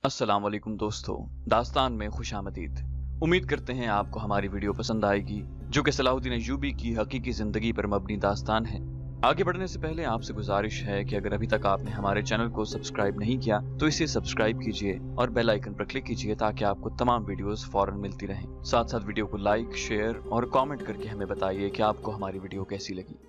अस्सलाम वालेकुम दोस्तों, दास्तान में खुश आमदीद। उम्मीद करते हैं आपको हमारी वीडियो पसंद आएगी, जो कि सलाहुद्दीन अय्यूबी की हकीकी ज़िंदगी पर मबनी दास्तान है। आगे बढ़ने से पहले आपसे गुजारिश है कि अगर अभी तक आपने हमारे चैनल को सब्सक्राइब नहीं किया तो इसे सब्सक्राइब कीजिए और बेल आइकन पर क्लिक कीजिए ताकि आपको तमाम वीडियोस फौरन मिलती रहें। साथ साथ वीडियो को लाइक, शेयर और कॉमेंट करके हमें बताइए कि आपको हमारी वीडियो कैसी लगी।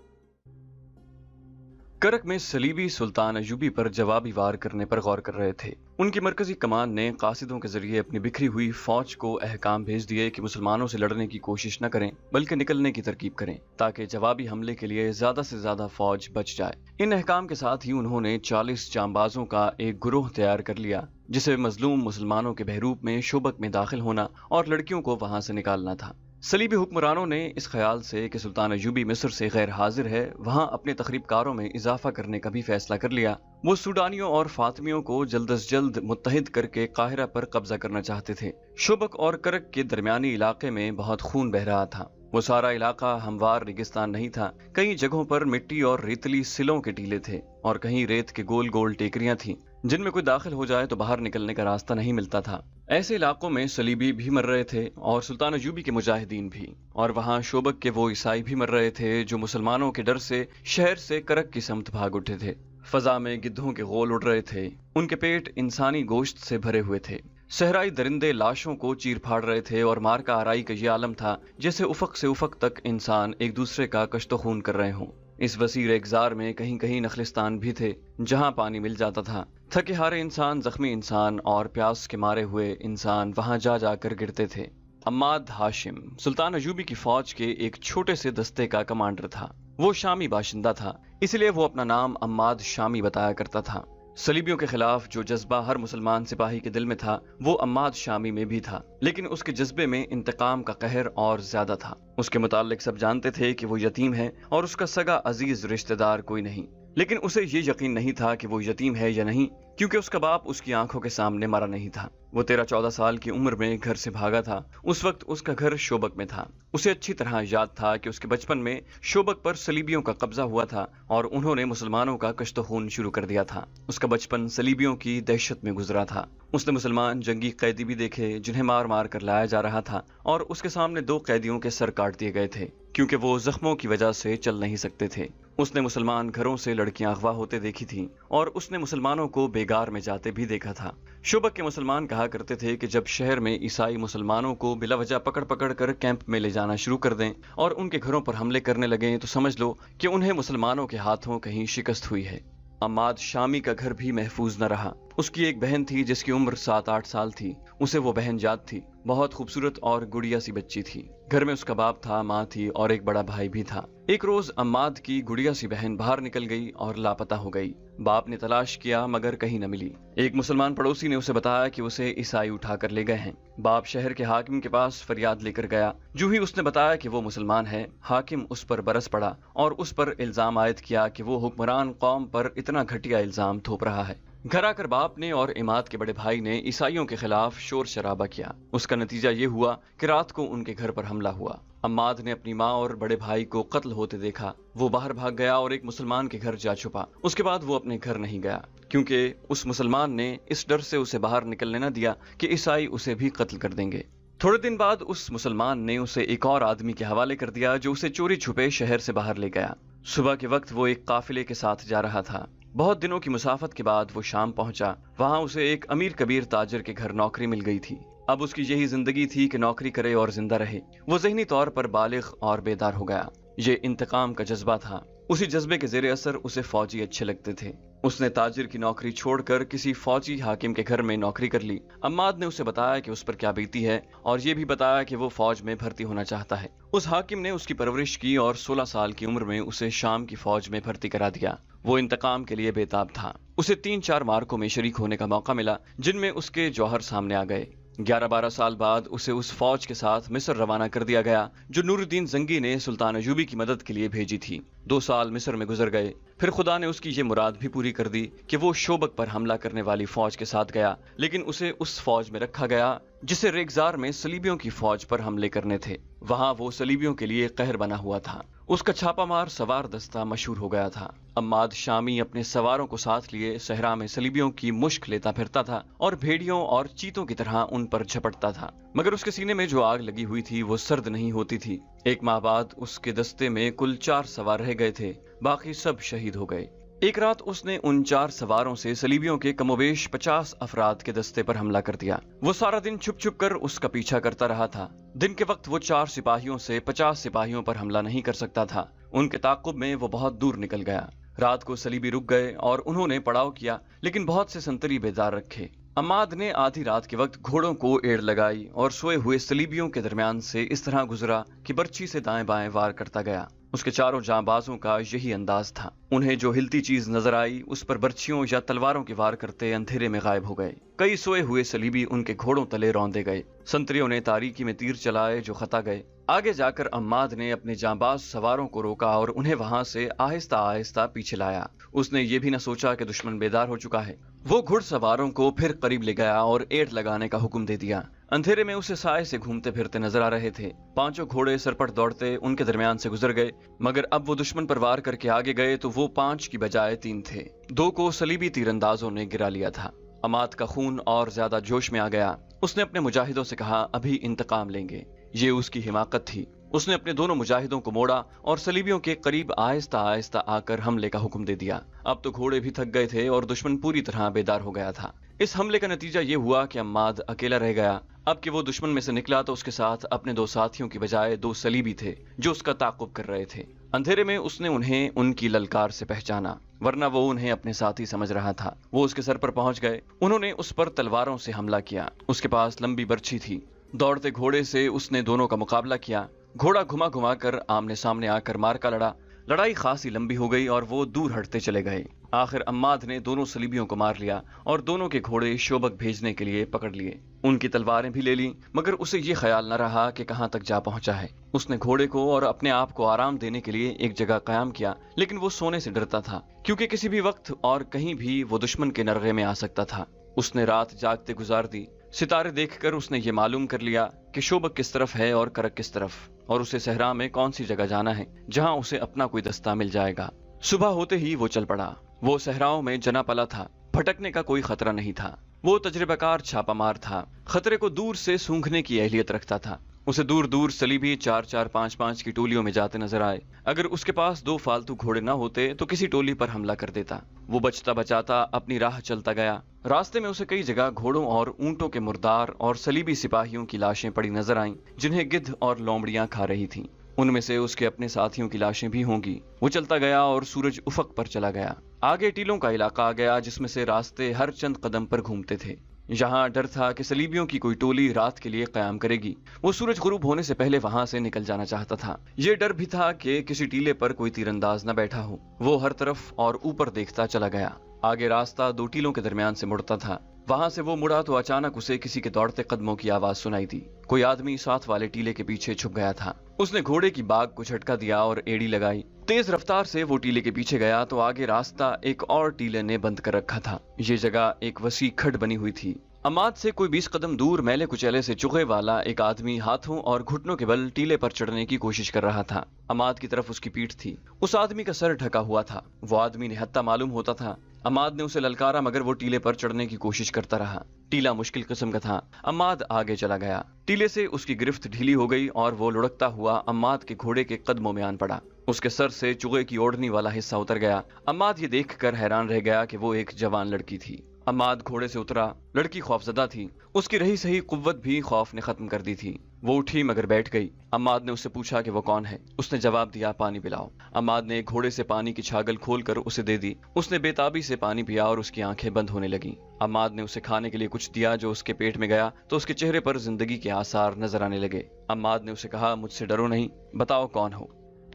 करक में सलीबी सुल्तान अय्यूबी पर जवाबी वार करने पर गौर कर रहे थे। उनकी मरकजी कमान ने कासिदों के जरिए अपनी बिखरी हुई फौज को अहकाम भेज दिए कि मुसलमानों से लड़ने की कोशिश न करें बल्कि निकलने की तरकीब करें ताकि जवाबी हमले के लिए ज्यादा से ज्यादा फौज बच जाए। इन अहकाम के साथ ही उन्होंने 40 जांबाजों का एक गुरोह तैयार कर लिया जिसे मजलूम मुसलमानों के बहरूप में शोबक में दाखिल होना और लड़कियों को वहां से निकालना था। सलीबी हुक्मरानों ने इस ख्याल से कि सुल्तान अय्यूबी मिस्र से गैर हाजिर है, वहां अपने तखरीबकारों में इजाफा करने का भी फैसला कर लिया। वो सूडानियों और फातिमियों को जल्द अज जल्द मुत्तहिद करके काहिरा पर कब्जा करना चाहते थे। शोबक और करक के दरमियानी इलाके में बहुत खून बह रहा था। वो सारा इलाका हमवार रेगिस्तान नहीं था। कई जगहों पर मिट्टी और रेतली सिलों के टीले थे और कहीं रेत के गोल गोल टेकरियां थीं जिनमें कोई दाखिल हो जाए तो बाहर निकलने का रास्ता नहीं मिलता था। ऐसे इलाकों में सलीबी भी मर रहे थे और सुल्तान अय्यूबी के मुजाहिदीन भी, और वहां शोबक के वो ईसाई भी मर रहे थे जो मुसलमानों के डर से शहर से करक की समत भाग उठे थे। फजा में गिद्धों के गोल उड़ रहे थे, उनके पेट इंसानी गोश्त से भरे हुए थे। सहराई दरिंदे लाशों को चीर फाड़ रहे थे और मार का आराई का ये आलम था जैसे उफक से उफक तक इंसान एक दूसरे का कश्तो खून कर रहे हों। इस वसीर एग्जार में कहीं कहीं नखलिस्तान भी थे जहां पानी मिल जाता था। थके हारे इंसान, जख्मी इंसान और प्यास के मारे हुए इंसान वहां जा जाकर गिरते थे। अम्माद हाशिम सुल्तान अय्यूबी की फौज के एक छोटे से दस्ते का कमांडर था। वो शामी बाशिंदा था, इसलिए वो अपना नाम अम्माद शामी बताया करता था। सलीबियों के खिलाफ जो जज्बा हर मुसलमान सिपाही के दिल में था वो अम्माद शामी में भी था, लेकिन उसके जज्बे में इंतकाम का कहर और ज्यादा था। उसके मुताल्लिक सब जानते थे कि वो यतीम है और उसका सगा अजीज रिश्तेदार कोई नहीं, लेकिन उसे ये यकीन नहीं था कि वो यतीम है या नहीं, क्योंकि उसका बाप उसकी आंखों के सामने मरा नहीं था। वो 13-14 साल की उम्र में घर से भागा था। उस वक्त उसका घर शोबक में था। उसे अच्छी तरह याद था कि उसके बचपन में शोबक पर सलीबियों का कब्जा हुआ था और उन्होंने मुसलमानों का कश्तो खून शुरू कर दिया था। उसका बचपन सलीबियों की दहशत में गुजरा था। उसने मुसलमान जंगी कैदी भी देखे जिन्हें मार मार कर लाया जा रहा था, और उसके सामने 2 कैदियों के सर काट दिए गए थे क्योंकि वो जख्मों की वजह से चल नहीं सकते थे। उसने मुसलमान घरों से लड़कियां अगवा होते देखी थीं और उसने मुसलमानों को बेगार में जाते भी देखा था। शोबक के मुसलमान कहा करते थे कि जब शहर में ईसाई मुसलमानों को बिला वजह पकड़ पकड़ कर कैंप में ले जाना शुरू कर दें और उनके घरों पर हमले करने लगें तो समझ लो कि उन्हें मुसलमानों के हाथों कहीं शिकस्त हुई है। अम्माद शामी का घर भी महफूज न रहा। उसकी एक बहन थी जिसकी उम्र 7-8 साल थी। उसे वो बहन याद थी। बहुत खूबसूरत और गुड़िया सी बच्ची थी। घर में उसका बाप था, माँ थी और एक बड़ा भाई भी था। एक रोज अम्माद की गुड़िया सी बहन बाहर निकल गई और लापता हो गई। बाप ने तलाश किया मगर कहीं न मिली। एक मुसलमान पड़ोसी ने उसे बताया कि उसे ईसाई उठा कर ले गए हैं। बाप शहर के हाकिम के पास फरियाद लेकर गया। जो ही उसने बताया कि वो मुसलमान है, हाकिम उस पर बरस पड़ा और उस पर इल्जाम आयद किया कि वो हुक्मरान कौम पर इतना घटिया इल्जाम थोप रहा है। घर आकर बाप ने और इमाद के बड़े भाई ने ईसाइयों के खिलाफ शोर शराबा किया। उसका नतीजा ये हुआ कि रात को उनके घर पर हमला हुआ। अम्माद ने अपनी माँ और बड़े भाई को कत्ल होते देखा। वो बाहर भाग गया और एक मुसलमान के घर जा छुपा। उसके बाद वो अपने घर नहीं गया क्योंकि उस मुसलमान ने इस डर से उसे बाहर निकलने न दिया कि ईसाई उसे भी कत्ल कर देंगे। थोड़े दिन बाद उस मुसलमान ने उसे एक और आदमी के हवाले कर दिया जो उसे चोरी छुपे शहर से बाहर ले गया। सुबह के वक्त वो एक काफिले के साथ जा रहा था। बहुत दिनों की मुसाफत के बाद वो शाम पहुंचा। वहां उसे एक अमीर कबीर ताजर के घर नौकरी मिल गई थी। अब उसकी यही जिंदगी थी कि नौकरी करे और जिंदा रहे। वो ज़हनी तौर पर बालिग और बेदार हो गया। ये इंतकाम का जज्बा था। उसी जज्बे के ज़ेरे असर उसे फौजी अच्छे लगते थे। उसने ताजिर की नौकरी छोड़कर किसी फौजी हाकिम के घर में नौकरी कर ली। अम्माद ने उसे बताया कि उस पर क्या बीती है और ये भी बताया कि वो फौज में भर्ती होना चाहता है। उस हाकिम ने उसकी परवरिश की और 16 साल की उम्र में उसे शाम की फौज में भर्ती करा दिया। वो इंतकाम के लिए बेताब था। उसे 3-4 मार्कों में शरीक होने का मौका मिला जिनमें उसके जौहर सामने आ गए। 11-12 साल बाद उसे उस फौज के साथ मिस्र रवाना कर दिया गया जो नूरुद्दीन जंगी ने सुल्तान अय्यूबी की मदद के लिए भेजी थी। 2 साल मिस्र में गुजर गए। फिर खुदा ने उसकी ये मुराद भी पूरी कर दी कि वो शोबक पर हमला करने वाली फौज के साथ गया, लेकिन उसे उस फौज में रखा गया जिसे रेगजार में सलीबियों की फौज पर हमले करने थे। वहां वो सलीबियों के लिए कहर बना हुआ था। उसका छापामार सवार दस्ता मशहूर हो गया था। अम्माद शामी अपने सवारों को साथ लिए सहरा में सलीबियों की मुश्क लेता फिरता था और भेड़ियों और चीतों की तरह उन पर झपटता था, मगर उसके सीने में जो आग लगी हुई थी वो सर्द नहीं होती थी। एक माह बाद उसके दस्ते में कुल 4 सवार रह गए थे, बाकी सब शहीद हो गए। एक रात उसने उन 4 सवारों से सलीबियों के कमोबेश 50 अफराद के दस्ते पर हमला कर दिया। वो सारा दिन छुप छुप कर उसका पीछा करता रहा था। दिन के वक्त वो 4 सिपाहियों से 50 सिपाहियों पर हमला नहीं कर सकता था। उनके ताक़ुब में वो बहुत दूर निकल गया। रात को सलीबी रुक गए और उन्होंने पड़ाव किया, लेकिन बहुत से संतरी बेदार रखे। अम्माद ने आधी रात के वक्त घोड़ों को एड़ लगाई और सोए हुए सलीबियों के दरमियान से इस तरह गुजरा कि बर्छी से दाएं बाएं वार करता गया। उसके चारों जांबाजों का यही अंदाज था। उन्हें जो हिलती चीज नजर आई उस पर बर्छियों या तलवारों के वार करते अंधेरे में गायब हो गए। कई सोए हुए सलीबी उनके घोड़ों तले रौंदे गए। संतरियों ने तारीकी में तीर चलाए जो खता गए। आगे जाकर अम्माद ने अपने जांबाज सवारों को रोका और उन्हें वहां से आहिस्ता आहिस्ता पीछे लाया। उसने ये भी न सोचा कि दुश्मन बेदार हो चुका है। वो घुड़सवारों को फिर करीब ले गया और एड़ लगाने का हुक्म दे दिया। अंधेरे में उसे साए से घूमते फिरते नजर आ रहे थे। 5 घोड़े सरपट दौड़ते उनके दरमियान से गुजर गए, मगर अब वो दुश्मन पर वार करके आगे गए तो वो 5 की बजाय 3 थे। 2 को सलीबी तीरंदाजों ने गिरा लिया था। अम्माद का खून और ज्यादा जोश में आ गया। उसने अपने मुजाहिदों से कहा, अभी इंतकाम लेंगे। ये उसकी हिमाकत थी। उसने अपने दोनों मुजाहिदों को मोड़ा और सलीबियों के करीब आहिस्ता आहिस्ता आकर हमले का हुक्म दे दिया। अब तो घोड़े भी थक गए थे और दुश्मन पूरी तरह बेदार हो गया था। इस हमले का नतीजा ये हुआ कि अम्माद अकेला रह गया। अब कि वो दुश्मन में से निकला तो उसके साथ अपने 2 साथियों की बजाय 2 सलीबी थे जो उसका ताक़ुब कर रहे थे। अंधेरे में उसने उन्हें उनकी ललकार से पहचाना, वरना वो उन्हें अपने साथी समझ रहा था। वो उसके सर पर पहुंच गए। उन्होंने उस पर तलवारों से हमला किया। उसके पास लंबी बर्छी थी। दौड़ते घोड़े से उसने दोनों का मुकाबला किया। घोड़ा घुमा घुमा कर आमने सामने आकर मार का लड़ा। लड़ाई खासी लंबी हो गई और वो दूर हटते चले गए। आखिर अम्माद ने दोनों सलीबियों को मार लिया और दोनों के घोड़े शोबक भेजने के लिए पकड़ लिए। उनकी तलवारें भी ले ली, मगर उसे ये ख्याल न रहा कि कहां तक जा पहुंचा है। उसने घोड़े को और अपने आप को आराम देने के लिए एक जगह कायम किया, लेकिन वो सोने से डरता था, क्योंकि किसी भी वक्त और कहीं भी वो दुश्मन के नरगे में आ सकता था। उसने रात जागते गुजार दी। सितारे देखकर उसने ये मालूम कर लिया कि शोबक किस तरफ है और करक किस तरफ, और उसे सहरा में कौन सी जगह जाना है जहां उसे अपना कोई दस्ता मिल जाएगा। सुबह होते ही वो चल पड़ा। वो सहराओं में जना पला था। भटकने का कोई खतरा नहीं था। वो तजर्बाकार छापामार था। खतरे को दूर से सूंघने की अहलियत रखता था। उसे दूर दूर सलीबी 4-4, 5-5 की टोलियों में जाते नजर आए। अगर उसके पास 2 फालतू घोड़े न होते तो किसी टोली पर हमला कर देता। वो बचता बचाता अपनी राह चलता गया। रास्ते में उसे कई जगह घोड़ों और ऊंटों के मुर्दार और सलीबी सिपाहियों की लाशें पड़ी नजर आईं, जिन्हें गिद्ध और लोमड़ियां खा रही थीं। उनमें से उसके अपने साथियों की लाशें भी होंगी। वो चलता गया और सूरज उफक पर चला गया। आगे टीलों का इलाका आ गया, जिसमें से रास्ते हर चंद कदम पर घूमते थे। यहाँ डर था कि सलीबियों की कोई टोली रात के लिए कयाम करेगी। वो सूरज गुरूब होने से पहले वहां से निकल जाना चाहता था। ये डर भी था कि किसी टीले पर कोई तीरंदाज न बैठा हो। वो हर तरफ और ऊपर देखता चला गया। आगे रास्ता 2 टीलों के दरमियान से मुड़ता था। वहां से वो मुड़ा तो अचानक उसे किसी के दौड़ते कदमों की आवाज सुनाई दी। कोई आदमी साथ वाले टीले के पीछे छुप गया था। उसने घोड़े की बाग को झटका दिया और एड़ी लगाई। तेज रफ्तार से वो टीले के पीछे गया तो आगे रास्ता एक और टीले ने बंद कर रखा था। ये जगह एक वसी खड्ड बनी हुई थी। अम्माद से कोई 20 कदम दूर मैले कुचैले से चुगे वाला एक आदमी हाथों और घुटनों के बल टीले पर चढ़ने की कोशिश कर रहा था। अम्माद की तरफ उसकी पीठ थी। उस आदमी का सर ढका हुआ था। वो आदमी निहत्था मालूम होता था। अम्माद ने उसे ललकारा, मगर वो टीले पर चढ़ने की कोशिश करता रहा। टीला मुश्किल किस्म का था। अम्माद आगे चला गया। टीले से उसकी गिरफ्त ढीली हो गई और वो लुढ़कता हुआ अम्माद के घोड़े के कदमों में आन पड़ा। उसके सर से चुगे की ओढ़नी वाला हिस्सा उतर गया। अम्माद ये देखकर हैरान रह गया कि वो एक जवान लड़की थी। अम्माद घोड़े से उतरा। लड़की खौफजदा थी। उसकी रही सही कुव्वत भी खौफ ने खत्म कर दी थी। वो उठी मगर बैठ गई। अम्माद ने उससे पूछा कि वो कौन है। उसने जवाब दिया, पानी पिलाओ। अम्माद ने घोड़े से पानी की छागल खोलकर उसे दे दी। उसने बेताबी से पानी पिया और उसकी आंखें बंद होने लगी। अम्माद ने उसे खाने के लिए कुछ दिया जो उसके पेट में गया तो उसके चेहरे पर जिंदगी के आसार नजर आने लगे। अम्माद ने उसे कहा, मुझसे डरो नहीं, बताओ कौन हो।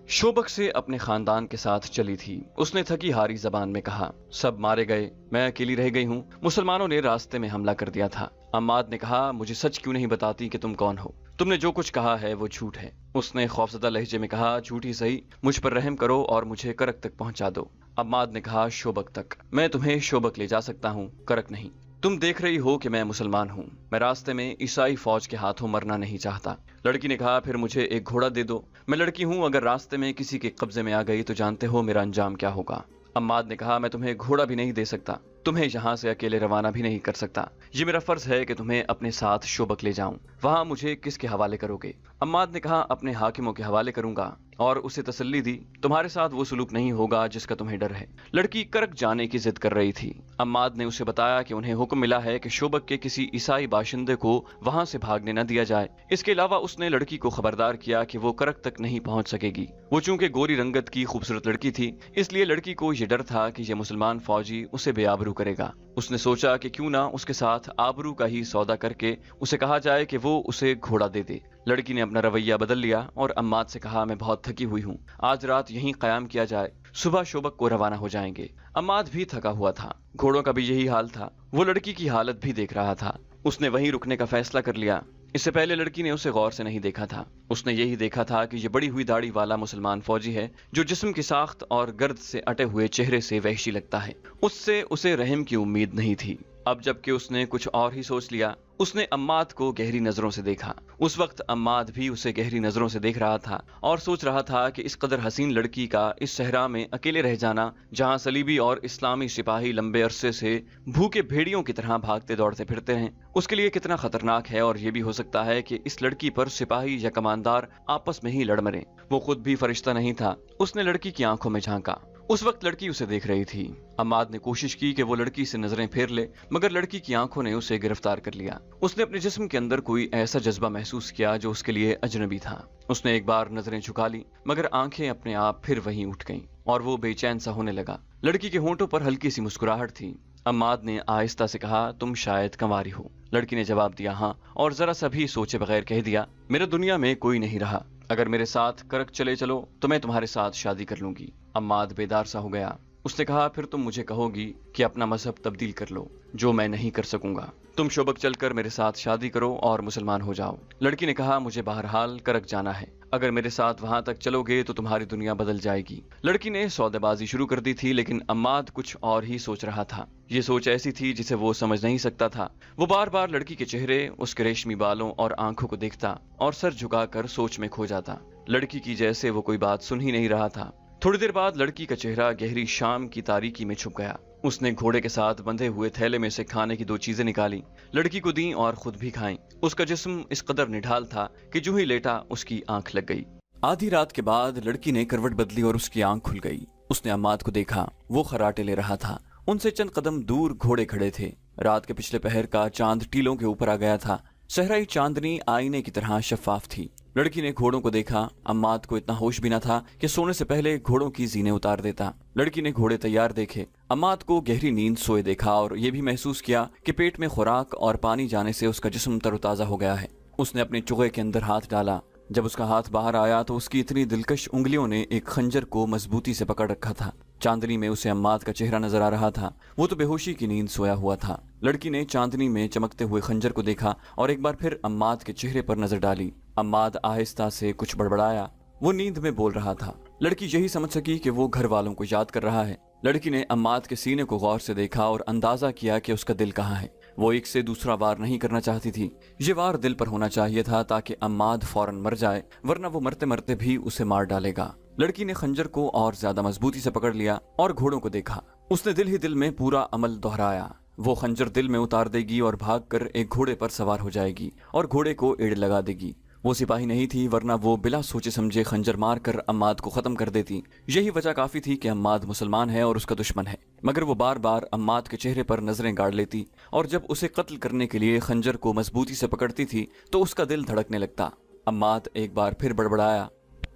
शोबक से अपने खानदान के साथ चली थी। उसने थकी हारी जबान में कहा, सब मारे गए, मैं अकेली रह गई हूँ। मुसलमानों ने रास्ते में हमला कर दिया था। अम्माद ने कहा, मुझे सच क्यों नहीं बताती कि तुम कौन हो? तुमने जो कुछ कहा है वो झूठ है। उसने खौफजदा लहजे में कहा, झूठ ही सही, मुझ पर रहम करो और मुझे करक तक पहुंचा दो। अम्माद ने कहा, शोबक तक? मैं तुम्हें शोबक ले जा सकता हूँ, करक नहीं। तुम देख रही हो कि मैं मुसलमान हूँ। मैं रास्ते में ईसाई फौज के हाथों मरना नहीं चाहता। लड़की ने कहा, फिर मुझे एक घोड़ा दे दो। मैं लड़की हूँ, अगर रास्ते में किसी के कब्जे में आ गई तो जानते हो मेरा अंजाम क्या होगा। अम्माद ने कहा, मैं तुम्हें घोड़ा भी नहीं दे सकता, तुम्हें यहाँ से अकेले रवाना भी नहीं कर सकता। ये मेरा फर्ज है कि तुम्हें अपने साथ शोबक ले जाऊं। वहां मुझे किसके हवाले करोगे? अम्माद ने कहा, अपने हाकिमों के हवाले करूंगा। और उसे तसल्ली दी, तुम्हारे साथ वो सलूक नहीं होगा जिसका तुम्हें डर है। लड़की करक जाने की जिद कर रही थी। अम्माद ने उसे बताया कि उन्हें हुक्म मिला है कि शोबक के किसी ईसाई बाशिंदे को वहां से भागने न दिया जाए। इसके अलावा उसने लड़की को खबरदार किया कि वो करक तक नहीं पहुंच सकेगी। वो चूंकि गोरी रंगत की खूबसूरत लड़की थी, इसलिए लड़की को ये डर था कि ये मुसलमान फौजी उसे बेआबरू करेगा। उसने सोचा कि क्यों ना उसके साथ आबरू का ही सौदा करके उसे कहा जाए कि वो उसे घोड़ा दे दे। लड़की ने अपना रवैया बदल लिया और अम्माद से कहा, मैं बहुत थकी हुई हूँ, आज रात यहीं कयाम किया जाए, सुबह शोबक को रवाना हो जाएंगे। अम्माद भी थका हुआ था, घोड़ों का भी यही हाल था। वो लड़की की हालत भी देख रहा था। उसने वहीं रुकने का फैसला कर लिया। इससे पहले लड़की ने उसे गौर से नहीं देखा था। उसने यही देखा था कि ये बड़ी हुई दाढ़ी वाला मुसलमान फौजी है जो जिस्म की साख्त और गर्द से अटे हुए चेहरे से वहशी लगता है। उससे उसे रहम की उम्मीद नहीं थी। अब जबकि उसने कुछ और ही सोच लिया, उसने अम्माद को गहरी नजरों से देखा। उस वक्त अम्माद भी उसे गहरी नजरों से देख रहा था और सोच रहा था कि इस कदर हसीन लड़की का इस सहरा में अकेले रह जाना, जहां सलीबी और इस्लामी सिपाही लंबे अरसे से भूखे भेड़ियों की तरह भागते दौड़ते फिरते हैं, उसके लिए कितना खतरनाक है। और ये भी हो सकता है कि इस लड़की पर सिपाही या कमांडर आपस में ही लड़ मरे। वो खुद भी फरिश्ता नहीं था। उसने लड़की की आंखों में झांका। उस वक्त लड़की उसे देख रही थी। अम्माद ने कोशिश की कि वो लड़की से नजरें फेर ले, मगर लड़की की आंखों ने उसे गिरफ्तार कर लिया। उसने अपने जिस्म के अंदर कोई ऐसा जज्बा महसूस किया जो उसके लिए अजनबी था। उसने एक बार नजरें झुका ली, मगर आंखें अपने आप फिर वहीं उठ गईं और वो बेचैन सा होने लगा। लड़की के होंठों पर हल्की सी मुस्कुराहट थी। अम्माद ने आहिस्ता से कहा, तुम शायद कंवारी हो। लड़की ने जवाब दिया, हाँ, और जरा सा भी सोचे बगैर कह दिया, मेरा दुनिया में कोई नहीं रहा। अगर मेरे साथ करक चले चलो तो मैं तुम्हारे साथ शादी कर लूंगी। अम्माद बेदार सा हो गया। उसने कहा, फिर तुम मुझे कहोगी कि अपना मजहब तब्दील कर लो, जो मैं नहीं कर सकूंगा। तुम शोबक चलकर मेरे साथ शादी करो और मुसलमान हो जाओ। लड़की ने कहा, मुझे बहरहाल करक जाना है, अगर मेरे साथ वहां तक चलोगे तो तुम्हारी दुनिया बदल जाएगी। लड़की ने सौदेबाजी शुरू कर दी थी, लेकिन अम्माद कुछ और ही सोच रहा था। ये सोच ऐसी थी जिसे वो समझ नहीं सकता था। वो बार बार लड़की के चेहरे, उसके रेशमी बालों और आंखों को देखता और सर झुकाकर सोच में खो जाता। लड़की की जैसे वो कोई बात सुन ही नहीं रहा था। थोड़ी देर बाद लड़की का चेहरा गहरी शाम की तारीकी में छुप गया। उसने घोड़े के साथ बंधे हुए थैले में से खाने की 2 चीजें निकाली, लड़की को दी और खुद भी खाई। उसका जिस्म इस कदर निढाल था कि जो ही लेटा उसकी आंख लग गई। आधी रात के बाद लड़की ने करवट बदली और उसकी आंख खुल गई। उसने अम्माद को देखा, वो खराटे ले रहा था। उनसे चंद कदम दूर घोड़े खड़े थे। रात के पिछले पहर का चांद टीलों के ऊपर आ गया था। सहराई चांदनी आईने की तरह शफाफ थी। लड़की ने घोड़ों को देखा। अम्माद को इतना होश भी न था कि सोने से पहले घोड़ों की जीनें उतार देता। लड़की ने घोड़े तैयार देखे। अम्माद को गहरी नींद सोए देखा और ये भी महसूस किया कि पेट में खुराक और पानी जाने से उसका जिस्म तरोताजा हो गया है। उसने अपने चुगे के अंदर हाथ डाला। जब उसका हाथ बाहर आया तो उसकी इतनी दिलकश उंगलियों ने एक खंजर को मजबूती से पकड़ रखा था। चांदनी में उसे अम्माद का चेहरा नजर आ रहा था। वो तो बेहोशी की नींद सोया हुआ था। लड़की ने चांदनी में चमकते हुए खंजर को देखा और एक बार फिर अम्माद के चेहरे पर नजर डाली। अम्माद आहिस्ता से कुछ बड़बड़ाया। वो नींद में बोल रहा था। लड़की यही समझ सकी कि वो घर वालों को याद कर रहा है। लड़की ने अम्माद के सीने को गौर से देखा और अंदाजा किया कि उसका दिल कहाँ है। वो एक से दूसरा वार नहीं करना चाहती थी। ये वार दिल पर होना चाहिए था ताकि अम्माद फौरन मर जाए, वरना वो मरते मरते भी उसे मार डालेगा। लड़की ने खंजर को और ज्यादा मजबूती से पकड़ लिया और घोड़ों को देखा। उसने दिल ही दिल में पूरा अमल दोहराया। वो खंजर दिल में उतार देगी और भागकर एक घोड़े पर सवार हो जाएगी और घोड़े को एड़ लगा देगी। वो सिपाही नहीं थी, वरना वो बिला सोचे समझे खंजर मारकर अम्माद को खत्म कर देती। यही वजह काफी थी कि अम्माद मुसलमान है और उसका दुश्मन है। मगर वो बार बार अम्माद के चेहरे पर नजरें गाड़ लेती और जब उसे कत्ल करने के लिए खंजर को मजबूती से पकड़ती थी तो उसका दिल धड़कने लगता। अम्माद एक बार फिर बड़बड़ाया।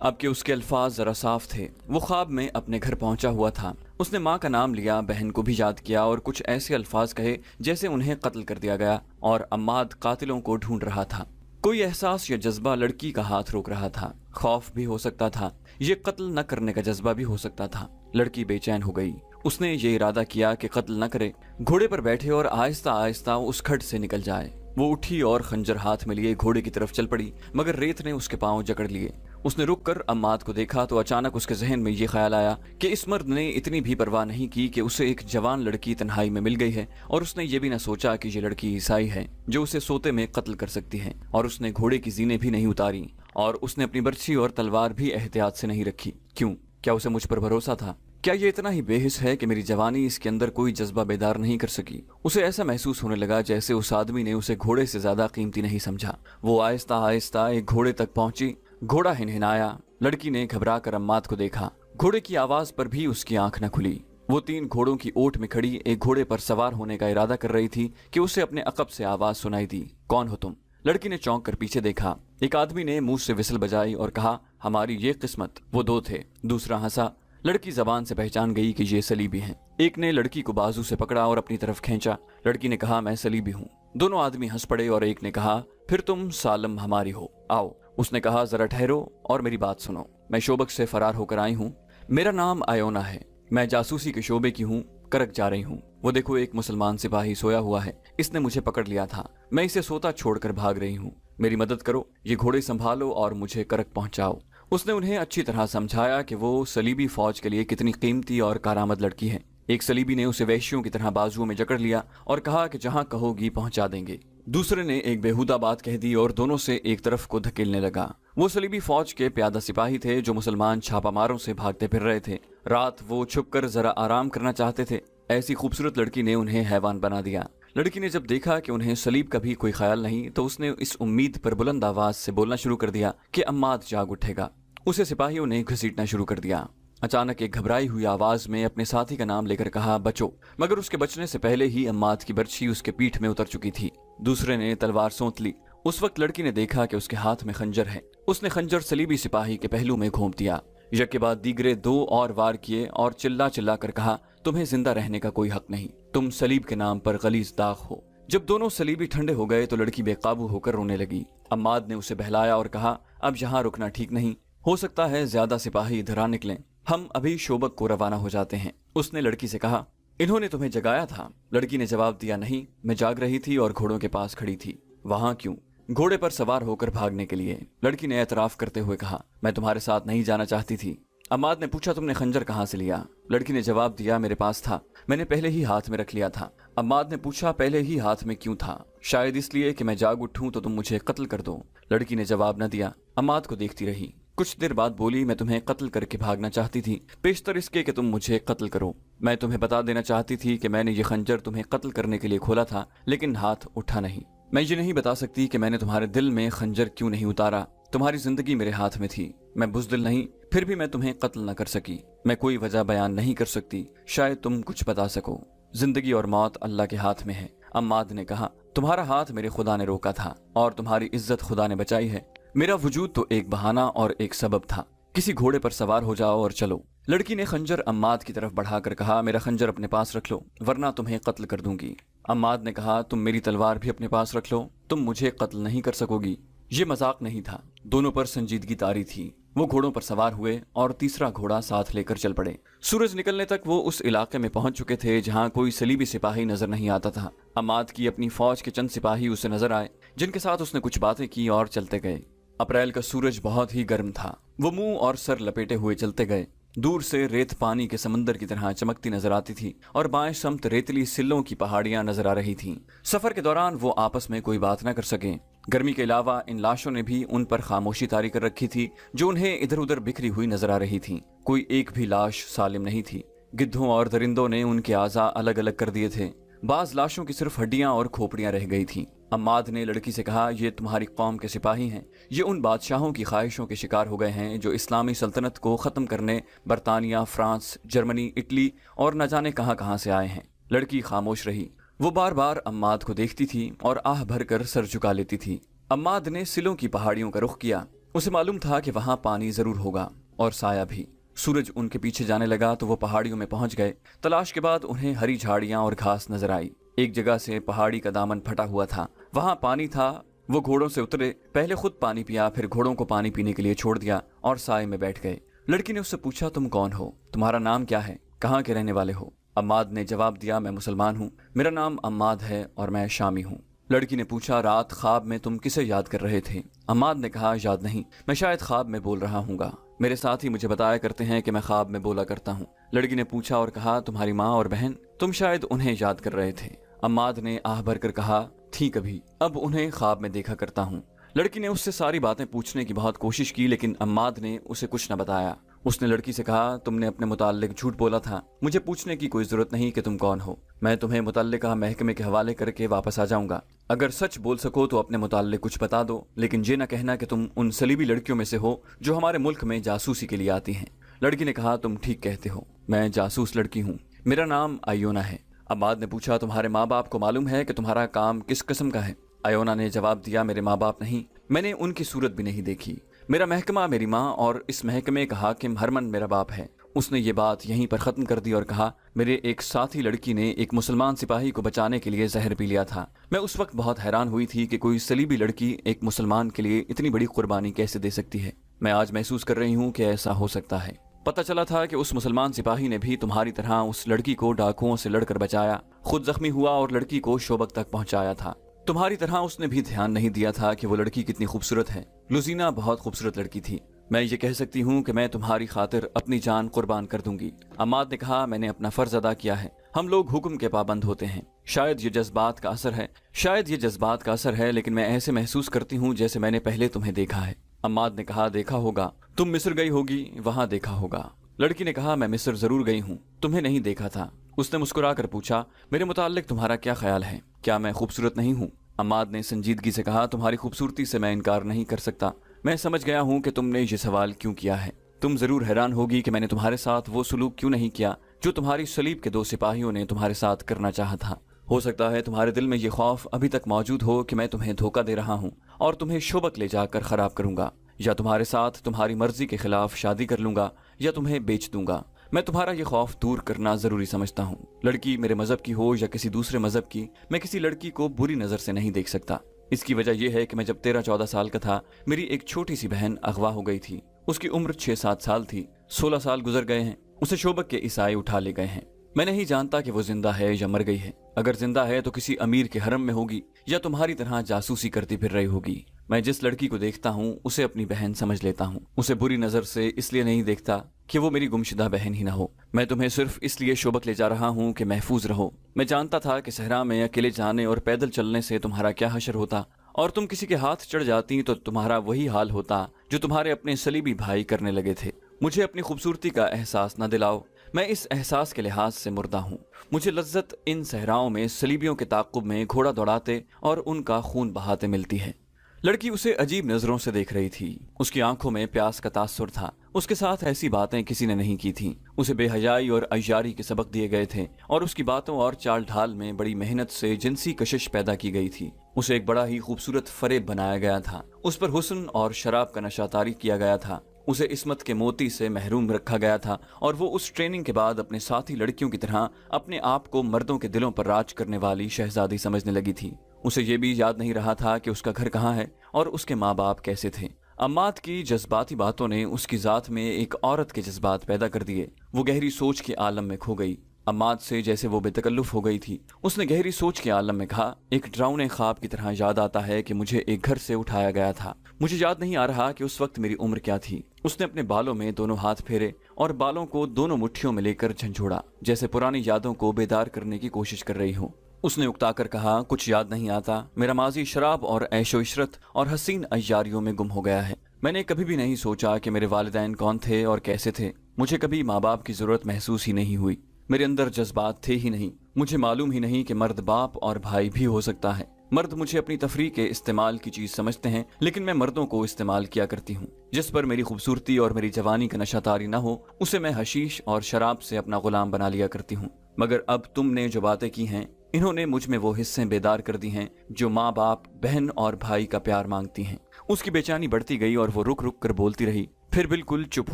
अब कि उसके अल्फाज जरा साफ थे। वो ख्वाब में अपने घर पहुंचा हुआ था। उसने माँ का नाम लिया, बहन को भी याद किया और कुछ ऐसे अल्फाज कहे जैसे उन्हें कत्ल कर दिया गया और अम्माद कातिलों को ढूंढ रहा था। कोई एहसास या जज्बा लड़की का हाथ रोक रहा था। खौफ भी हो सकता था, ये कत्ल न करने का जज्बा भी हो सकता था। लड़की बेचैन हो गई। उसने ये इरादा किया कि कत्ल न करे, घोड़े पर बैठे और आहिस्ता आहिस्ता उस खड्ड से निकल जाए। वो उठी और खंजर हाथ में लिए घोड़े की तरफ चल पड़ी, मगर रेत ने उसके पांव जकड़ लिए। उसने रुककर अम्माद को देखा तो अचानक उसके जहन में ये ख्याल आया कि इस मर्द ने इतनी भी परवाह नहीं की कि उसे एक जवान लड़की तन्हाई में मिल गई है, और उसने ये भी न सोचा कि ये लड़की ईसाई है जो उसे सोते में कत्ल कर सकती है, और उसने घोड़े की जीनें भी नहीं उतारी, और उसने अपनी बर्छी और तलवार भी एहतियात से नहीं रखी। क्यों? क्या उसे मुझ पर भरोसा था? क्या ये इतना ही बेहिस है कि मेरी जवानी इसके अंदर कोई जज्बा बेदार नहीं कर सकी? उसे ऐसा महसूस होने लगा जैसे उस आदमी ने उसे घोड़े से ज्यादा कीमती नहीं समझा। वो आहिस्ता आहिस्ता एक घोड़े तक पहुंची। घोड़ा हिनहिनाया। लड़की ने घबरा कर अम्माद को देखा। घोड़े की आवाज पर भी उसकी आंख न खुली। वो 3 घोड़ों की ओट में खड़ी एक घोड़े पर सवार होने का इरादा कर रही थी कि उसे अपने अकब से आवाज सुनाई दी, कौन हो तुम? लड़की ने चौंक कर पीछे देखा। एक आदमी ने मुंह से विसल बजाई और कहा, हमारी ये किस्मत। वो 2 थे। दूसरा हंसा। लड़की जबान से पहचान गई कि ये सलीबी हैं। एक ने लड़की को बाजू से पकड़ा और अपनी तरफ खींचा। लड़की ने कहा, मैं सलीबी हूँ। दोनों आदमी हंस पड़े और एक ने कहा, फिर तुम सालम हमारी हो, आओ। उसने कहा, जरा ठहरो और मेरी बात सुनो। मैं शोबक से फरार होकर आई हूँ। मेरा नाम आयोना है। मैं जासूसी के शोबे की हूँ। करक जा रही हूँ। वो देखो, एक मुसलमान सिपाही सोया हुआ है। इसने मुझे पकड़ लिया था। मैं इसे सोता छोड़कर भाग रही हूँ। मेरी मदद करो। ये घोड़े संभालो और मुझे करक पहुंचाओ। उसने उन्हें अच्छी तरह समझाया कि वो सलीबी फौज के लिए कितनी कीमती और कारामद लड़की है। एक सलीबी ने उसे वैश्यों की तरह बाजुओं में जकड़ लिया और कहा कि जहां कहोगी पहुंचा देंगे। दूसरे ने एक बेहुदा बात कह दी और दोनों से एक तरफ को धकेलने लगा। वो सलीबी फौज के प्यादा सिपाही थे जो मुसलमान छापामारों से भागते फिर रहे थे। रात वो छुपकर जरा आराम करना चाहते थे। ऐसी खूबसूरत लड़की ने उन्हें हैवान बना दिया। लड़की ने जब देखा कि उन्हें सलीब का भी कोई ख्याल नहीं तो उसने इस उम्मीद पर बुलंद आवाज से बोलना शुरू कर दिया कि अम्माद जाग उठेगा। उसे सिपाहियों ने घसीटना शुरू कर दिया। अचानक एक घबराई हुई आवाज में अपने साथी का नाम लेकर कहा, बचो। मगर उसके बचने से पहले ही अम्माद की बर्छी उसके पीठ में उतर चुकी थी। दूसरे ने तलवार सोंत ली। उस वक्त लड़की ने देखा कि उसके हाथ में खंजर है। उसने खंजर सलीबी सिपाही के पहलू में घोंप दिया। यक के बाद दीगरे 2 और वार किए और चिल्ला चिल्ला कर कहा, तुम्हें जिंदा रहने का कोई हक नहीं। तुम सलीब के नाम पर गलीज दाग हो। जब दोनों सलीबी ठंडे हो गए तो लड़की बेकाबू होकर रोने लगी। अम्माद ने उसे बहलाया और कहा, अब यहाँ रुकना ठीक नहीं। हो सकता है ज्यादा सिपाही इधर आ निकलें। हम अभी शोबक को रवाना हो जाते हैं। उसने लड़की से कहा, इन्होंने तुम्हें जगाया था? लड़की ने जवाब दिया, नहीं, मैं जाग रही थी और घोड़ों के पास खड़ी थी। वहां क्यों? घोड़े पर सवार होकर भागने के लिए। लड़की ने एतराफ करते हुए कहा, मैं तुम्हारे साथ नहीं जाना चाहती थी। अम्माद ने पूछा, तुमने खंजर कहाँ से लिया? लड़की ने जवाब दिया, मेरे पास था, मैंने पहले ही हाथ में रख लिया था। अम्माद ने पूछा, पहले ही हाथ में क्यों था? शायद इसलिए कि मैं जाग उठूं तो तुम मुझे कत्ल कर दो। लड़की ने जवाब न दिया। अम्माद को देखती रही। कुछ देर बाद बोली, मैं तुम्हें कत्ल करके भागना चाहती थी, पेशतर इसके कि तुम मुझे कत्ल करो। मैं तुम्हें बता देना चाहती थी कि मैंने ये खंजर तुम्हें कत्ल करने के लिए खोला था, लेकिन हाथ उठा नहीं। मैं ये नहीं बता सकती कि मैंने तुम्हारे दिल में खंजर क्यों नहीं उतारा। तुम्हारी जिंदगी मेरे हाथ में थी। मैं बुज़दिल नहीं, फिर भी मैं तुम्हें कत्ल न कर सकी। मैं कोई वजह बयान नहीं कर सकती। शायद तुम कुछ बता सको। जिंदगी और मौत अल्लाह के हाथ में है। अम्माद ने कहा, तुम्हारा हाथ मेरे खुदा ने रोका था और तुम्हारी इज्जत खुदा ने बचाई है। मेरा वजूद तो एक बहाना और एक सबब था। किसी घोड़े पर सवार हो जाओ और चलो। लड़की ने खंजर अम्माद की तरफ बढ़ाकर कहा, मेरा खंजर अपने पास रख लो वरना तुम्हें कत्ल कर दूंगी। अम्माद ने कहा, तुम मेरी तलवार भी अपने पास रख लो, तुम मुझे कत्ल नहीं कर सकोगी। ये मजाक नहीं था। दोनों पर संजीदगी तारी थी। वो घोड़ों पर सवार हुए और तीसरा घोड़ा साथ लेकर चल पड़े। सूरज निकलने तक वो उस इलाके में पहुंच चुके थे जहां कोई सलीबी सिपाही नजर नहीं आता था। अम्माद की अपनी फौज के चंद सिपाही उसे नजर आए, जिनके साथ उसने कुछ बातें की और चलते गए। अप्रैल का सूरज बहुत ही गर्म था। वो मुंह और सर लपेटे हुए चलते गए। दूर से रेत पानी के समंदर की तरह चमकती नजर आती थी और बाएं समत रेतली सिल्लों की पहाड़ियां नजर आ रही थीं। सफर के दौरान वो आपस में कोई बात न कर सके। गर्मी के अलावा इन लाशों ने भी उन पर खामोशी तारी कर रखी थी जो उन्हें इधर उधर बिखरी हुई नजर आ रही थी। कोई एक भी लाश सालिम नहीं थी। गिद्धों और दरिंदों ने उनके आज़ा अलग अलग कर दिए थे। बाज लाशों की सिर्फ हड्डियां और खोपड़ियां रह गई थीं। अम्माद ने लड़की से कहा, ये तुम्हारी कौम के सिपाही हैं। ये उन बादशाहों की ख्वाहिशों के शिकार हो गए हैं जो इस्लामी सल्तनत को ख़त्म करने बरतानिया, फ्रांस, जर्मनी, इटली और न जाने कहां से आए हैं। लड़की खामोश रही। वो बार बार अम्माद को देखती थी और आह भर कर सर झुका लेती थी। अम्माद ने सिलों की पहाड़ियों का रुख किया। उसे मालूम था कि वहां पानी जरूर होगा और साया भी। सूरज उनके पीछे जाने लगा तो वो पहाड़ियों में पहुंच गए। तलाश के बाद उन्हें हरी झाड़ियां और घास नजर आई। एक जगह से पहाड़ी का दामन फटा हुआ था, वहां पानी था। वो घोड़ों से उतरे, पहले खुद पानी पिया, फिर घोड़ों को पानी पीने के लिए छोड़ दिया और साए में बैठ गए। लड़की ने उससे पूछा, तुम कौन हो? तुम्हारा नाम क्या है? कहाँ के रहने वाले हो? अम्माद ने जवाब दिया, मैं मुसलमान हूँ। मेरा नाम अम्माद है और मैं शामी हूँ। लड़की ने पूछा, रात ख्वाब में तुम किसे याद कर रहे थे? अम्माद ने कहा, याद नहीं, मैं शायद ख्वाब में बोल रहा हूँगा। मेरे साथी मुझे बताया करते हैं कि मैं ख्वाब में बोला करता हूँ। लड़की ने पूछा और कहा, तुम्हारी माँ और बहन, तुम शायद उन्हें याद कर रहे थे। अम्माद ने आह भरकर कहा, थी कभी, अब उन्हें ख्वाब में देखा करता हूँ। लड़की ने उससे सारी बातें पूछने की बहुत कोशिश की, लेकिन अम्माद ने उसे कुछ न बताया। उसने लड़की से कहा, तुमने अपने मुताल्लिक झूठ बोला था, मुझे पूछने की कोई जरूरत नहीं कि तुम कौन हो। मैं तुम्हें मुतल्लिका महकमे के हवाले करके वापस आ जाऊंगा। अगर सच बोल सको तो अपने मुताल्लिक कुछ बता दो, लेकिन ये न कहना कि तुम उन सलीबी लड़कियों में से हो जो हमारे मुल्क में जासूसी के लिए आती हैं। लड़की ने कहा, तुम ठीक कहते हो, मैं जासूस लड़की हूँ, मेरा नाम आयोना है। अम्माद ने पूछा, तुम्हारे माँ बाप को मालूम है कि तुम्हारा काम किस किस्म का है? आयोना ने जवाब दिया, मेरे माँ बाप नहीं, मैंने उनकी सूरत भी नहीं देखी। मेरा महकमा मेरी माँ और इस महकमे का हाकिम हरमन मेरा बाप है। उसने ये बात यहीं पर ख़त्म कर दी और कहा, मेरे एक साथी लड़की ने एक मुसलमान सिपाही को बचाने के लिए जहर पी लिया था। मैं उस वक्त बहुत हैरान हुई थी कि कोई सलीबी लड़की एक मुसलमान के लिए इतनी बड़ी कुर्बानी कैसे दे सकती है। मैं आज महसूस कर रही हूँ कि ऐसा हो सकता है। पता चला था कि उस मुसलमान सिपाही ने भी तुम्हारी तरह उस लड़की को डाकुओं से लड़कर बचाया, खुद जख्मी हुआ और लड़की को शोबक तक पहुंचाया था। तुम्हारी तरह उसने भी ध्यान नहीं दिया था कि वो लड़की कितनी खूबसूरत है। लुजीना बहुत खूबसूरत लड़की थी। मैं ये कह सकती हूँ कि मैं तुम्हारी खातिर अपनी जान कुर्बान कर दूंगी। अम्माद ने कहा, मैंने अपना फर्ज अदा किया है। हम लोग हुक्म के पाबंद होते हैं। शायद ये जज्बात का असर है, लेकिन मैं ऐसे महसूस करती हूँ जैसे मैंने पहले तुम्हें देखा है। अम्माद ने कहा, देखा होगा, तुम मिस्र गई होगी, वहां देखा होगा। लड़की ने कहा, मैं मिस्र जरूर गई हूँ, तुम्हें नहीं देखा था। उसने मुस्कुरा कर पूछा, मेरे मुताल्लिक तुम्हारा क्या ख्याल है? क्या मैं खूबसूरत नहीं हूँ? अम्माद ने संजीदगी से कहा, तुम्हारी खूबसूरती से मैं इनकार नहीं कर सकता। मैं समझ गया हूँ कि तुमने ये सवाल क्यों किया है। तुम जरूर हैरान होगी कि मैंने तुम्हारे साथ वो सलूक क्यों नहीं किया जो तुम्हारी सलीब के 2 सिपाहियों ने तुम्हारे साथ करना चाहा था। हो सकता है तुम्हारे दिल में ये खौफ अभी तक मौजूद हो कि मैं तुम्हें धोखा दे रहा हूँ और तुम्हें शोबक ले जाकर खराब करूंगा, या तुम्हारे साथ तुम्हारी मर्जी के खिलाफ शादी कर लूंगा, या तुम्हें बेच दूंगा। मैं तुम्हारा ये खौफ दूर करना जरूरी समझता हूँ। लड़की मेरे मजहब की हो या किसी दूसरे मजहब की, मैं किसी लड़की को बुरी नजर से नहीं देख सकता। इसकी वजह यह है कि मैं जब 13-14 साल का था, मेरी एक छोटी सी बहन अगवा हो गई थी। उसकी उम्र 6-7 साल थी। 16 साल गुजर गए हैं। उसे शोबक के ईसाई उठा ले गए हैं। मैं नहीं जानता कि वो जिंदा है या मर गई है। अगर जिंदा है तो किसी अमीर के हरम में होगी, या तुम्हारी तरह जासूसी करती फिर रही होगी। मैं जिस लड़की को देखता हूँ उसे अपनी बहन समझ लेता हूँ। उसे बुरी नजर से इसलिए नहीं देखता कि वो मेरी गुमशुदा बहन ही ना हो। मैं तुम्हें सिर्फ इसलिए शोबक ले जा रहा हूँ कि महफूज रहो। मैं जानता था कि सहरा में अकेले जाने और पैदल चलने से तुम्हारा क्या हशर होता, और तुम किसी के हाथ चढ़ जाती तो तुम्हारा वही हाल होता जो तुम्हारे अपने सलीबी भाई करने लगे थे। मुझे अपनी खूबसूरती का एहसास न दिलाओ, मैं इस एहसास के लिहाज से मुर्दा हूँ। मुझे लज्जत इन सहराओं में सलीबियों के ताक़ुब में घोड़ा दौड़ाते और उनका खून बहाते मिलती है। लड़की उसे अजीब नजरों से देख रही थी। उसकी आंखों में प्यास का तासुर था। उसके साथ ऐसी बातें किसी ने नहीं की थी। उसे बेहयाई और अय्यारी के सबक दिए गए थे, और उसकी बातों और चाल ढाल में बड़ी मेहनत से जिनसी कशिश पैदा की गई थी। उसे एक बड़ा ही खूबसूरत फरेब बनाया गया था। उस पर हुस्न और शराब का नशा तारी किया गया था। उसे इस्मत के मोती से महरूम रखा गया था, और वो उस ट्रेनिंग के बाद अपने साथी लड़कियों की तरह अपने आप को मर्दों के दिलों पर राज करने वाली शहजादी समझने लगी थी। उसे ये भी याद नहीं रहा था कि उसका घर कहाँ है और उसके माँ बाप कैसे थे। अम्माद की जज्बाती बातों ने उसकी जात में एक औरत के जज्बात पैदा कर दिए। वो गहरी सोच के आलम में खो गई। अम्माद से जैसे वो बेतकल्लुफ हो गई थी। उसने गहरी सोच के आलम में कहा, एक डरावने ख्वाब की तरह याद आता है कि मुझे एक घर से उठाया गया था। मुझे याद नहीं आ रहा कि उस वक्त मेरी उम्र क्या थी। उसने अपने बालों में दोनों हाथ फेरे और बालों को दोनों मुट्ठियों में लेकर झंझोड़ा, जैसे पुरानी यादों को बेदार करने की कोशिश कर रही हो। उसने उकताकर कहा, कुछ याद नहीं आता। मेरा माजी शराब और ऐशो इशरत और हसीन अय्यारियों में गुम हो गया है। मैंने कभी भी नहीं सोचा कि मेरे वालिदैन कौन थे और कैसे थे। मुझे कभी माँ बाप की जरूरत महसूस ही नहीं हुई। मेरे अंदर जज्बात थे ही नहीं। मुझे मालूम ही नहीं कि मर्द बाप और भाई भी हो सकता है। मर्द मुझे अपनी तफरीह के इस्तेमाल की चीज समझते हैं, लेकिन मैं मर्दों को इस्तेमाल किया करती हूँ। जिस पर मेरी खूबसूरती और मेरी जवानी का नशा तारी न हो, उसे मैं हशीश और शराब से अपना गुलाम बना लिया करती हूँ। मगर अब तुमने जो बातें की हैं, इन्होंने मुझ में वो हिस्से बेदार कर दी हैं जो माँ बाप, बहन और भाई का प्यार मांगती हैं। उसकी बेचैनी बढ़ती गई और वो रुक रुक कर बोलती रही, फिर बिल्कुल चुप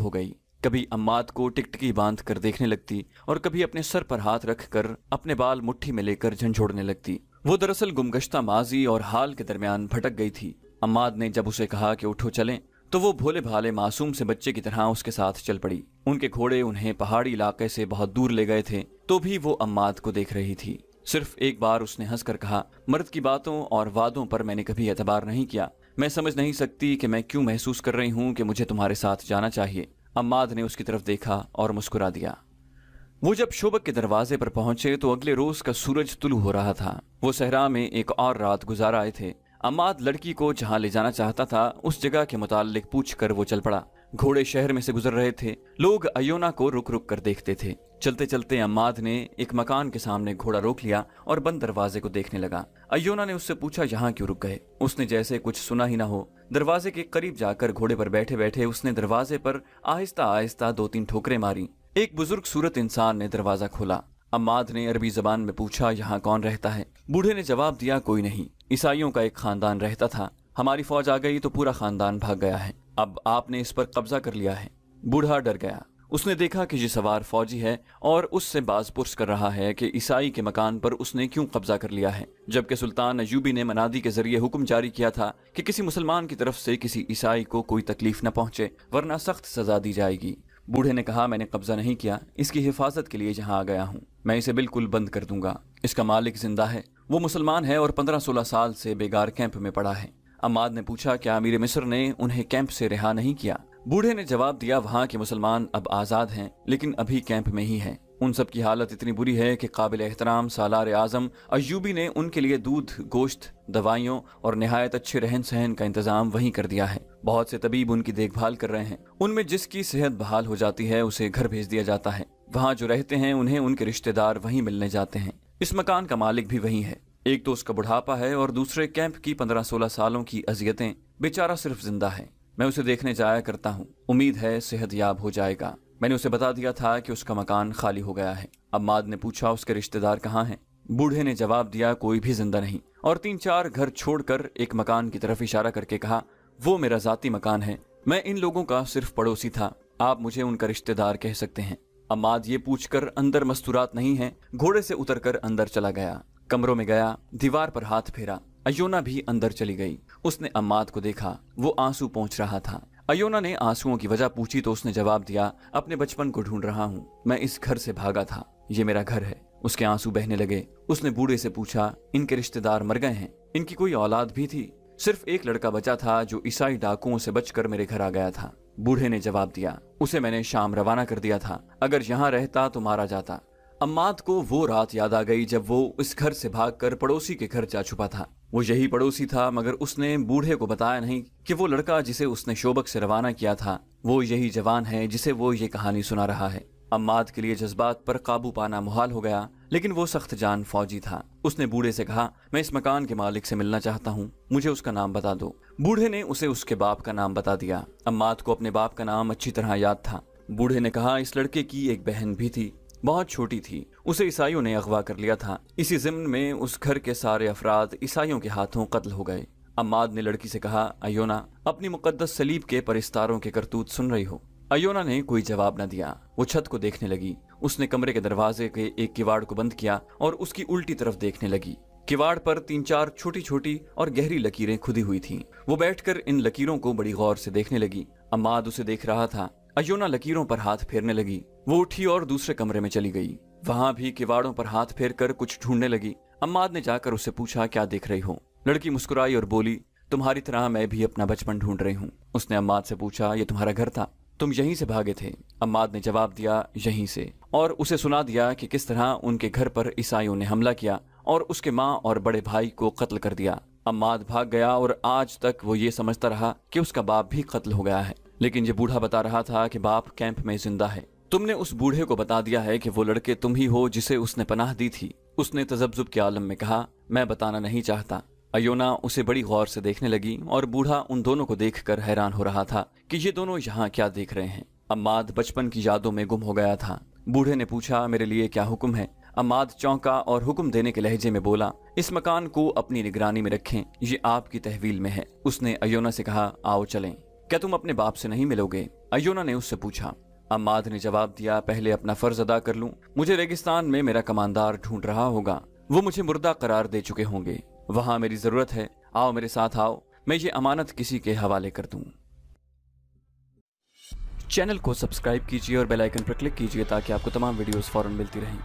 हो गई। कभी अम्माद को टिकटिकी बांध कर देखने लगती और कभी अपने सर पर हाथ रख कर अपने बाल मुट्ठी में लेकर झंझोड़ने लगती। वो दरअसल गुमगश्ता माजी और हाल के दरमियान भटक गई थी। अम्माद ने जब उसे कहा कि उठो चलें, तो वो भोले भाले मासूम से बच्चे की तरह उसके साथ चल पड़ी। उनके घोड़े उन्हें पहाड़ी इलाके से बहुत दूर ले गए थे, तो भी वो अम्माद को देख रही थी। सिर्फ एक बार उसने हंसकर कहा, मर्द की बातों और वादों पर मैंने कभी एतबार नहीं किया। मैं समझ नहीं सकती कि मैं क्यों महसूस कर रही हूँ कि मुझे तुम्हारे साथ जाना चाहिए। अम्माद ने उसकी तरफ देखा और मुस्कुरा दिया। वो जब शोबक के दरवाजे पर पहुंचे तो अगले रोज का सूरज तुलू हो रहा था। वो सहरा में एक और रात गुजार आए थे। अम्माद लड़की को जहां ले जाना चाहता था उस जगह के मुताल्लिक पूछकर वो चल पड़ा। घोड़े शहर में से गुजर रहे थे। लोग अयोना को रुक रुक कर देखते थे। चलते चलते अम्माद ने एक मकान के सामने घोड़ा रोक लिया और बंद दरवाजे को देखने लगा। अयोना ने उससे पूछा, यहाँ क्यों रुक गए? उसने जैसे कुछ सुना ही ना हो। दरवाजे के करीब जाकर घोड़े पर बैठे बैठे उसने दरवाजे पर आहिस्ता आहिस्ता 2-3 ठोकरें मारी। एक बुजुर्ग सूरत इंसान ने दरवाजा खोला। अम्माद ने अरबी जबान में पूछा, यहाँ कौन रहता है? बूढ़े ने जवाब दिया, कोई नहीं, ईसाइयों का एक खानदान रहता था। हमारी फौज आ गई तो पूरा खानदान भाग गया है। अब आपने इस पर कब्जा कर लिया है। बूढ़ा डर गया। उसने देखा कि ये सवार फौजी है और उससे बाज पुरस कर रहा है कि ईसाई के मकान पर उसने क्यों कब्जा कर लिया है, जबकि सुल्तान अयूबी ने मनादी के जरिए हुक्म जारी किया था कि किसी मुसलमान की तरफ से किसी ईसाई को कोई तकलीफ न पहुंचे वरना सख्त सजा दी जाएगी। बूढ़े ने कहा, मैंने कब्जा नहीं किया, इसकी हिफाजत के लिए यहाँ आ गया हूँ। मैं इसे बिल्कुल बंद कर दूंगा। इसका मालिक जिंदा है, वो मुसलमान है और 15-16 साल से बेगार कैंप में पड़ा है। अम्माद ने पूछा, क्या अमीर मिस्र ने उन्हें कैंप से रिहा नहीं किया? बूढ़े ने जवाब दिया, वहाँ के मुसलमान अब आज़ाद हैं लेकिन अभी कैंप में ही हैं। उन सब की हालत इतनी बुरी है कि काबिल एहतराम सालार आज़म अयूबी ने उनके लिए दूध, गोश्त, दवाइयों और निहायत अच्छे रहन सहन का इंतजाम वहीं कर दिया है। बहुत से तबीब उनकी देखभाल कर रहे हैं। उनमें जिसकी सेहत बहाल हो जाती है उसे घर भेज दिया जाता है। वहाँ जो रहते हैं उन्हें उनके रिश्तेदार वहीं मिलने जाते हैं। इस मकान का मालिक भी वही है। एक तो उसका बुढ़ापा है और दूसरे कैंप की 15-16 सालों की अजियतें। बेचारा सिर्फ जिंदा है। मैं उसे देखने जाया करता हूँ। उम्मीद है सेहत याब हो जाएगा। मैंने उसे बता दिया था कि उसका मकान खाली हो गया है। अम्माद ने पूछा, उसके रिश्तेदार कहाँ हैं? बूढ़े ने जवाब दिया, कोई भी जिंदा नहीं, और 3-4 घर छोड़कर एक मकान की तरफ इशारा करके कहा, वो मेरा जाती मकान है। मैं इन लोगों का सिर्फ पड़ोसी था। आप मुझे उनका रिश्तेदार कह सकते हैं। अम्माद ये पूछकर अंदर मस्तूरात नहीं है, घोड़े से उतरकर अंदर चला गया। कमरों में गया, दीवार पर हाथ फेरा। अयोना भी अंदर चली गई। उसने अम्माद को देखा, वो आंसू पोंछ रहा था। अयोना ने आंसुओं की वजह पूछी तो उसने जवाब दिया, अपने बचपन को ढूंढ रहा हूँ। मैं इस घर से भागा था, ये मेरा घर है। उसके आंसू बहने लगे। उसने बूढ़े से पूछा, इनके रिश्तेदार मर गए हैं? इनकी कोई औलाद भी थी? सिर्फ एक लड़का बचा था जो ईसाई डाकुओं से बचकर मेरे घर आ गया था। बूढ़े ने जवाब दिया, उसे मैंने शाम रवाना कर दिया था। अगर यहाँ रहता तो मारा जाता। अम्माद को वो रात याद आ गई जब वो इस घर से भागकर पड़ोसी के घर जा छुपा था। वो यही पड़ोसी था, मगर उसने बूढ़े को बताया नहीं कि वो लड़का जिसे उसने शोबक से रवाना किया था वो यही जवान है जिसे वो ये कहानी सुना रहा है। अम्माद के लिए जज्बात पर काबू पाना मुहाल हो गया, लेकिन वो सख्त जान फौजी था। उसने बूढ़े से कहा, मैं इस मकान के मालिक से मिलना चाहता हूँ, मुझे उसका नाम बता दो। बूढ़े ने उसे उसके बाप का नाम बता दिया। अम्माद को अपने बाप का नाम अच्छी तरह याद था। बूढ़े ने कहा, इस लड़के की एक बहन भी थी, बहुत छोटी थी। उसे ईसाइयों ने अगवा कर लिया था। इसी ज़िम्न में उस घर के सारे अफराद ईसाइयों के हाथों कत्ल हो गए। अम्माद ने लड़की से कहा, अयोना, अपनी मुकद्दस सलीब के परिस्तारों के करतूत सुन रही हो? अयोना ने कोई जवाब न दिया। वो छत को देखने लगी। उसने कमरे के दरवाजे के एक किवाड़ को बंद किया और उसकी उल्टी तरफ देखने लगी। किवाड़ पर 3-4 छोटी छोटी और गहरी लकीरें खुदी हुई थीं। वो बैठकर इन लकीरों को बड़ी गौर से देखने लगी। अम्माद उसे देख रहा था। अयोना लकीरों पर हाथ फेरने लगी। वो उठी और दूसरे कमरे में चली गई। वहां भी किवाड़ों पर हाथ फेर कर कुछ ढूंढने लगी। अम्माद ने जाकर उससे पूछा, क्या देख रही हो? लड़की मुस्कुराई और बोली, तुम्हारी तरह मैं भी अपना बचपन ढूंढ रही हूँ। उसने अम्माद से पूछा, ये तुम्हारा घर था? तुम यहीं से भागे थे? अम्माद ने जवाब दिया, यहीं से, और उसे सुना दिया कि किस तरह उनके घर पर ईसाइयों ने हमला किया और उसके माँ और बड़े भाई को कत्ल कर दिया। अम्माद भाग गया और आज तक वो ये समझता रहा कि उसका बाप भी कत्ल हो गया है, लेकिन ये बूढ़ा बता रहा था कि बाप कैंप में जिंदा है। तुमने उस बूढ़े को बता दिया है कि वो लड़के तुम ही हो जिसे उसने पनाह दी थी। उसने तजब्जुब के आलम में कहा, मैं बताना नहीं चाहता। अयोना उसे बड़ी गौर से देखने लगी और बूढ़ा उन दोनों को देखकर हैरान हो रहा था कि ये दोनों यहाँ क्या देख रहे हैं। अम्माद बचपन की यादों में गुम हो गया था। बूढ़े ने पूछा, मेरे लिए क्या हुक्म है? अम्माद चौंका और हुक्म देने के लहजे में बोला, इस मकान को अपनी निगरानी में रखें, ये आपकी तहवील में है। उसने अयोना से कहा, आओ चलें। क्या तुम अपने बाप से नहीं मिलोगे? अयोना ने उससे पूछा। अम्माद ने जवाब दिया, पहले अपना फर्ज अदा कर लूं। मुझे रेगिस्तान में मेरा कमांदार ढूंढ रहा होगा। वो मुझे मुर्दा करार दे चुके होंगे। वहां मेरी जरूरत है। आओ मेरे साथ आओ, मैं ये अमानत किसी के हवाले कर दूं। चैनल को सब्सक्राइब कीजिए और बेल आइकन पर क्लिक कीजिए ताकि आपको तमाम वीडियोस फौरन मिलती रहें।